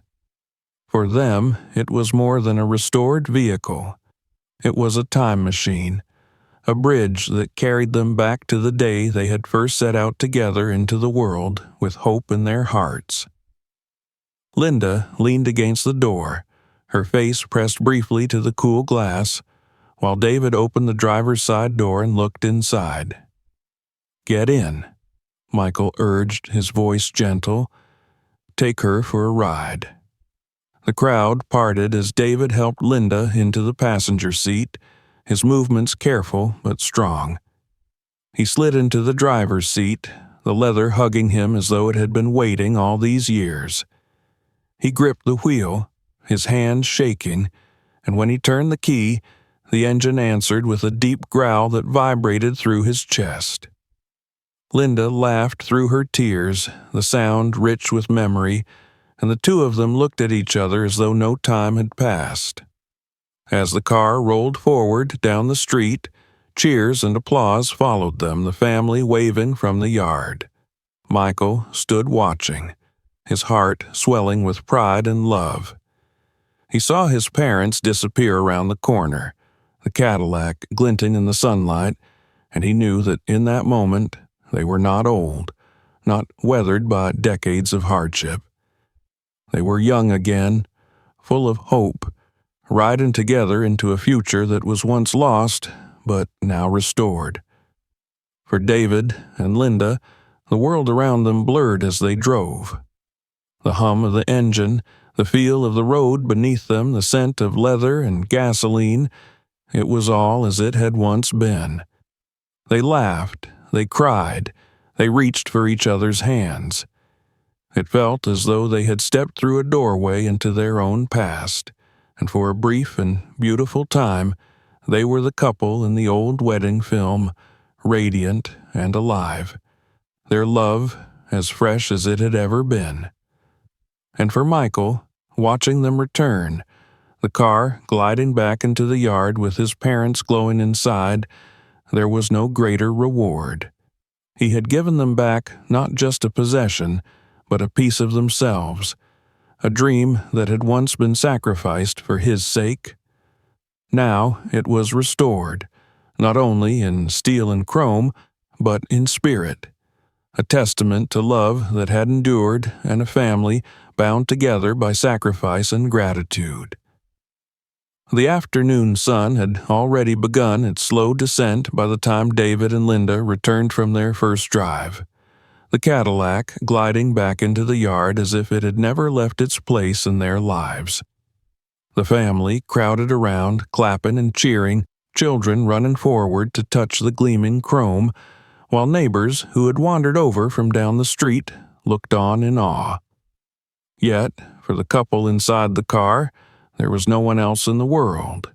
For them, it was more than a restored vehicle. It was a time machine, a bridge that carried them back to the day they had first set out together into the world with hope in their hearts. Linda leaned against the door, her face pressed briefly to the cool glass, while David opened the driver's side door and looked inside. "Get in," Michael urged, his voice gentle. "Take her for a ride." The crowd parted as David helped Linda into the passenger seat, his movements careful but strong. He slid into the driver's seat, the leather hugging him as though it had been waiting all these years. He gripped the wheel, his hands shaking, and when he turned the key, the engine answered with a deep growl that vibrated through his chest. Linda laughed through her tears, the sound rich with memory, and the two of them looked at each other as though no time had passed. As the car rolled forward down the street, cheers and applause followed them, the family waving from the yard. Michael stood watching, his heart swelling with pride and love. He saw his parents disappear around the corner, the Cadillac glinting in the sunlight, and he knew that in that moment they were not old, not weathered by decades of hardship. They were young again, full of hope, riding together into a future that was once lost, but now restored. For David and Linda, the world around them blurred as they drove. The hum of the engine, the feel of the road beneath them, the scent of leather and gasoline, it was all as it had once been. They laughed, they cried, they reached for each other's hands. It felt as though they had stepped through a doorway into their own past, and for a brief and beautiful time, they were the couple in the old wedding film, radiant and alive, their love as fresh as it had ever been. And for Michael, watching them return, the car gliding back into the yard with his parents glowing inside, there was no greater reward. He had given them back not just a possession, but a piece of themselves, a dream that had once been sacrificed for his sake. Now it was restored, not only in steel and chrome, but in spirit, a testament to love that had endured and a family bound together by sacrifice and gratitude. The afternoon sun had already begun its slow descent by the time David and Linda returned from their first drive, the Cadillac gliding back into the yard as if it had never left its place in their lives. The family crowded around, clapping and cheering, children running forward to touch the gleaming chrome, while neighbors who had wandered over from down the street looked on in awe. Yet, for the couple inside the car, there was no one else in the world.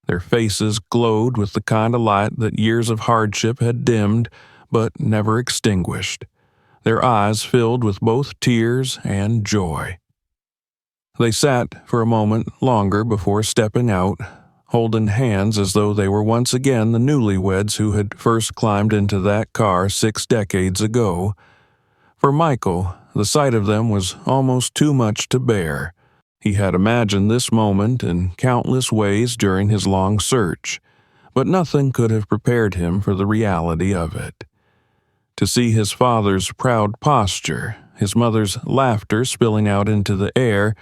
Their faces glowed with the kind of light that years of hardship had dimmed, but never extinguished, their eyes filled with both tears and joy. They sat for a moment longer before stepping out, holding hands as though they were once again the newlyweds who had first climbed into that car 6 decades ago. For Michael, the sight of them was almost too much to bear. He had imagined this moment in countless ways during his long search, but nothing could have prepared him for the reality of it. To see his father's proud posture, his mother's laughter spilling out into the air,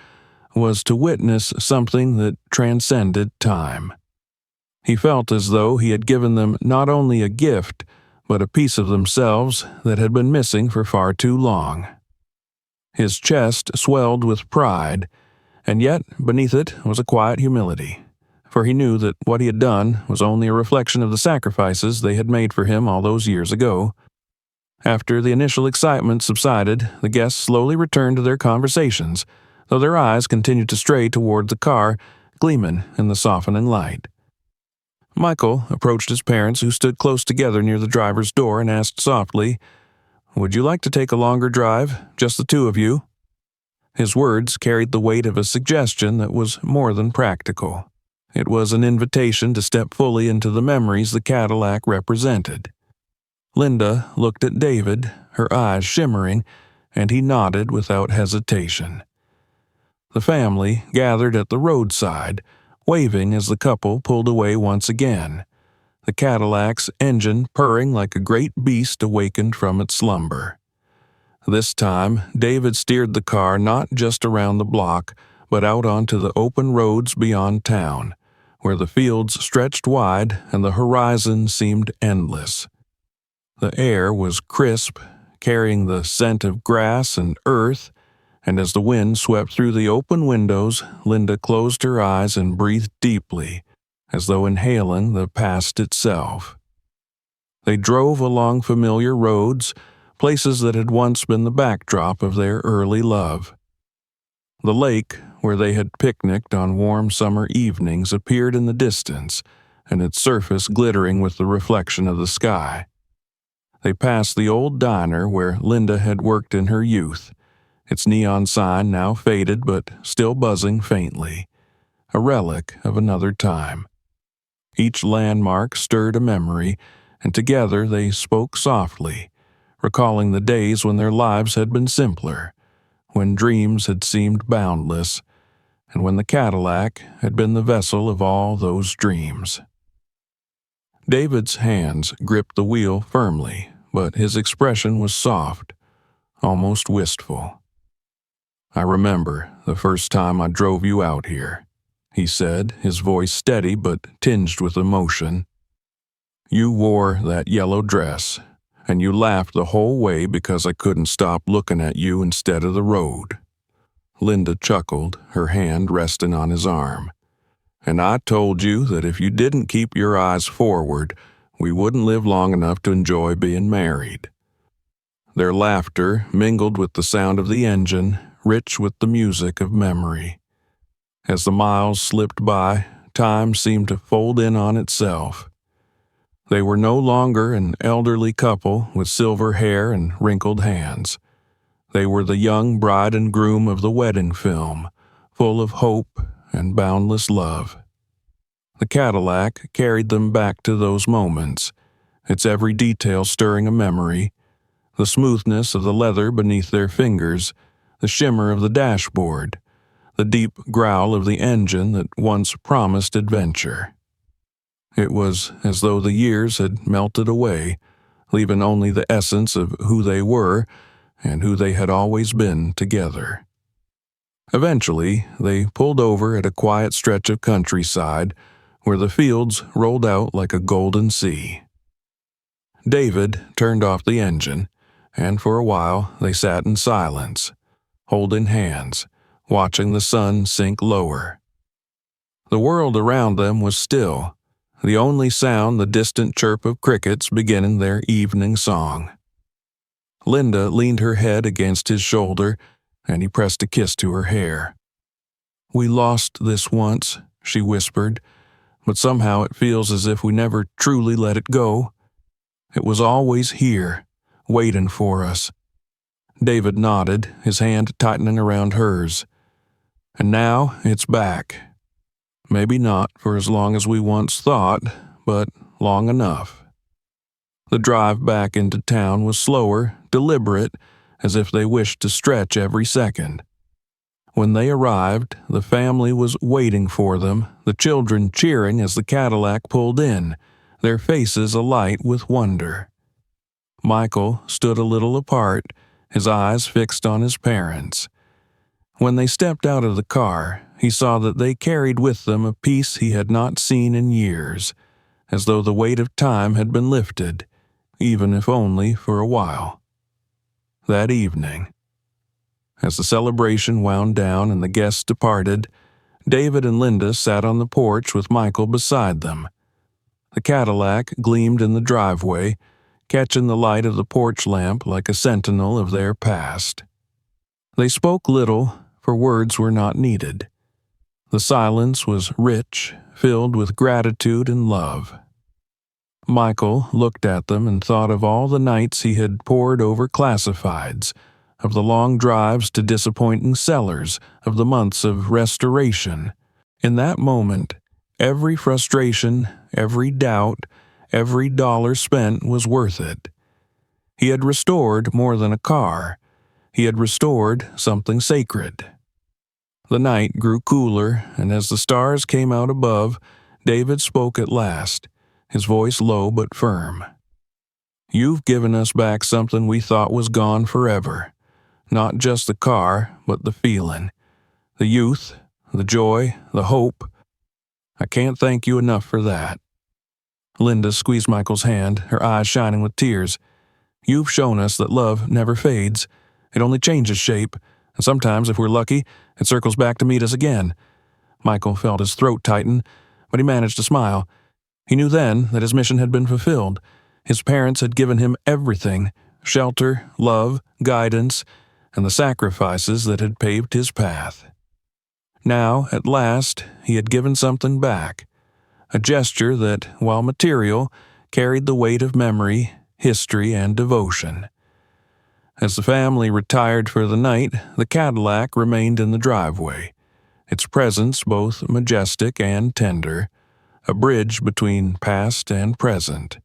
was to witness something that transcended time. He felt as though he had given them not only a gift, but a piece of themselves that had been missing for far too long. His chest swelled with pride, and yet beneath it was a quiet humility. for he knew that what he had done was only a reflection of the sacrifices they had made for him all those years ago. After the initial excitement subsided, the guests slowly returned to their conversations, though their eyes continued to stray toward the car, gleaming in the softening light. Michael approached his parents, who stood close together near the driver's door, and asked softly, "Would you like to take a longer drive, just the two of you?" His words carried the weight of a suggestion that was more than practical. It was an invitation to step fully into the memories the Cadillac represented. Linda looked at David, her eyes shimmering, and he nodded without hesitation. The family gathered at the roadside, waving as the couple pulled away once again, the Cadillac's engine purring like a great beast awakened from its slumber. This time, David steered the car not just around the block, but out onto the open roads beyond town, where the fields stretched wide and the horizon seemed endless. The air was crisp, carrying the scent of grass and earth, and as the wind swept through the open windows, Linda closed her eyes and breathed deeply, as though inhaling the past itself. They drove along familiar roads, places that had once been the backdrop of their early love. The lake, where they had picnicked on warm summer evenings, appeared in the distance, and its surface glittering with the reflection of the sky. They passed the old diner where Linda had worked in her youth, its neon sign now faded but still buzzing faintly, a relic of another time. Each landmark stirred a memory, and together they spoke softly, recalling the days when their lives had been simpler, when dreams had seemed boundless, and when the Cadillac had been the vessel of all those dreams. David's hands gripped the wheel firmly, but his expression was soft, almost wistful. "I remember the first time I drove you out here," he said, his voice steady but tinged with emotion. "You wore that yellow dress, and you laughed the whole way because I couldn't stop looking at you instead of the road." Linda chuckled, her hand resting on his arm. "And I told you that if you didn't keep your eyes forward, we wouldn't live long enough to enjoy being married." Their laughter mingled with the sound of the engine, rich with the music of memory. As the miles slipped by, time seemed to fold in on itself. They were no longer an elderly couple with silver hair and wrinkled hands. They were the young bride and groom of the wedding film, full of hope and boundless love. The Cadillac carried them back to those moments, its every detail stirring a memory, the smoothness of the leather beneath their fingers, the shimmer of the dashboard, the deep growl of the engine that once promised adventure. It was as though the years had melted away, leaving only the essence of who they were and who they had always been together. Eventually, they pulled over at a quiet stretch of countryside where the fields rolled out like a golden sea. David turned off the engine, and for a while they sat in silence, holding hands, watching the sun sink lower. The world around them was still, the only sound the distant chirp of crickets beginning their evening song. Linda leaned her head against his shoulder, and he pressed a kiss to her hair. "We lost this once," she whispered, "but somehow it feels as if we never truly let it go. It was always here, waiting for us." David nodded, his hand tightening around hers. "And now it's back. Maybe not for as long as we once thought, but long enough." The drive back into town was slower, deliberate, as if they wished to stretch every second. When they arrived, the family was waiting for them, the children cheering as the Cadillac pulled in, their faces alight with wonder. Michael stood a little apart, his eyes fixed on his parents. When they stepped out of the car, he saw that they carried with them a peace he had not seen in years, as though the weight of time had been lifted, even if only for a while. That evening, as the celebration wound down and the guests departed, David and Linda sat on the porch with Michael beside them. The Cadillac gleamed in the driveway, catching the light of the porch lamp like a sentinel of their past. They spoke little, for words were not needed. The silence was rich, filled with gratitude and love. Michael looked at them and thought of all the nights he had pored over classifieds, of the long drives to disappointing sellers, of the months of restoration. In that moment, every frustration, every doubt, every dollar spent was worth it. He had restored more than a car. He had restored something sacred. The night grew cooler, and as the stars came out above, David spoke at last, his voice low but firm. "You've given us back something we thought was gone forever. Not just the car, but the feeling. The youth, the joy, the hope. I can't thank you enough for that." Linda squeezed Michael's hand, her eyes shining with tears. "You've shown us that love never fades. It only changes shape, and sometimes, if we're lucky, it circles back to meet us again." Michael felt his throat tighten, but he managed to smile. He knew then that his mission had been fulfilled. His parents had given him everything: shelter, love, guidance, and the sacrifices that had paved his path. Now, at last, he had given something back, a gesture that, while material, carried the weight of memory, history, and devotion. As the family retired for the night, the Cadillac remained in the driveway, its presence both majestic and tender, a bridge between past and present.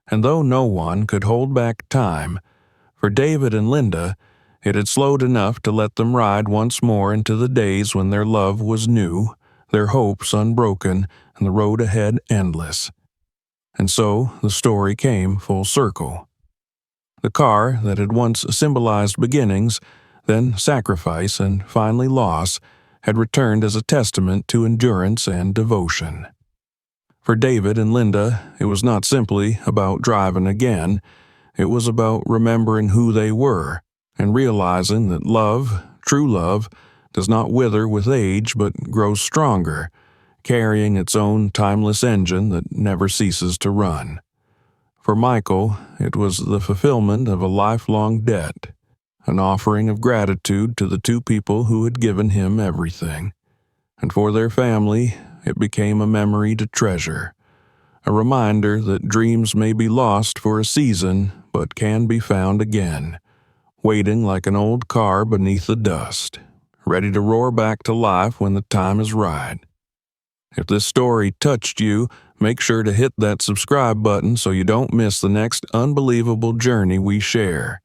And though no one could hold back time, for David and Linda, it had slowed enough to let them ride once more into the days when their love was new, their hopes unbroken, and the road ahead endless. And so the story came full circle. The car that had once symbolized beginnings, then sacrifice, and finally loss, had returned as a testament to endurance and devotion. For David and Linda, it was not simply about driving again. It was about remembering who they were and realizing that love, true love, does not wither with age but grows stronger, carrying its own timeless engine that never ceases to run. For Michael, it was the fulfillment of a lifelong debt, an offering of gratitude to the two people who had given him everything. And for their family, it became a memory to treasure, a reminder that dreams may be lost for a season but can be found again, waiting like an old car beneath the dust, ready to roar back to life when the time is right. If this story touched you, make sure to hit that subscribe button so you don't miss the next unbelievable journey we share.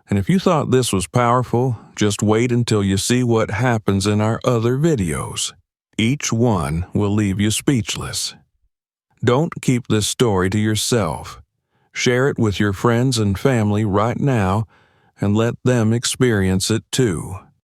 And if you thought this was powerful, just wait until you see what happens in our other videos. Each one will leave you speechless. Don't keep this story to yourself. Share it with your friends and family right now and let them experience it too.